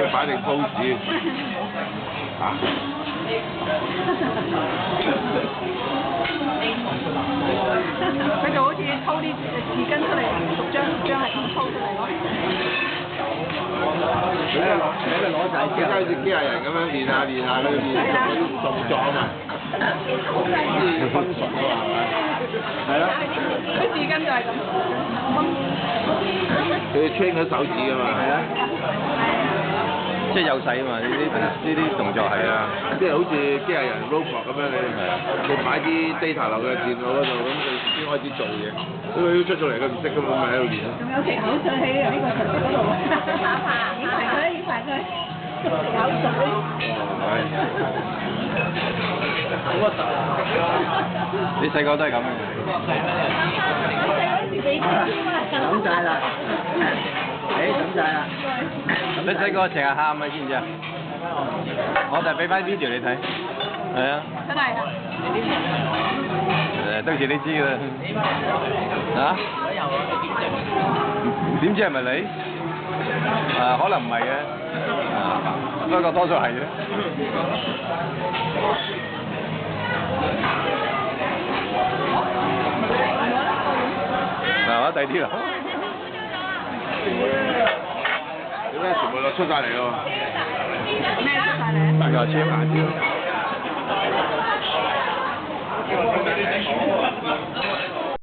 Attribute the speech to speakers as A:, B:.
A: 佢擺定 pose 啊！
B: 佢就好似抽啲紙巾出嚟，逐張係咁抽出嚟咯。
A: 你攞仔，即係好似機械人咁樣練下，佢練嗰啲動作啊嘛，啲分熟啊嘛，係啦。
B: 啲紙巾就係咁。
A: 佢 train 嗰手指啊嘛，係啊。
C: 即係幼細啊嘛，呢啲動作係啊，
A: 即係好似機械人 robot 咁樣你擺啲 data 落去電腦嗰度，咁佢先開始做嘢。佢出咗嚟佢唔識㗎嘛，咪喺度練咯。
B: 仲有條口水喺呢個牆嗰度，打牌，影埋佢，口水。
C: 你細個都係咁嘅。
D: 咁就係啦。咁就係啦。
C: 你細個成日喊啊，知唔知啊？我就俾翻 video 你睇，係啊。
B: 真係啊！
C: 到時你知㗎啦。嚇？點知係咪你？可能唔係嘅。不過多數係嘅。係嘛？第啲啦。
A: 點解全部都出晒嚟喎？
B: 咩出晒嚟？
C: 牙籤。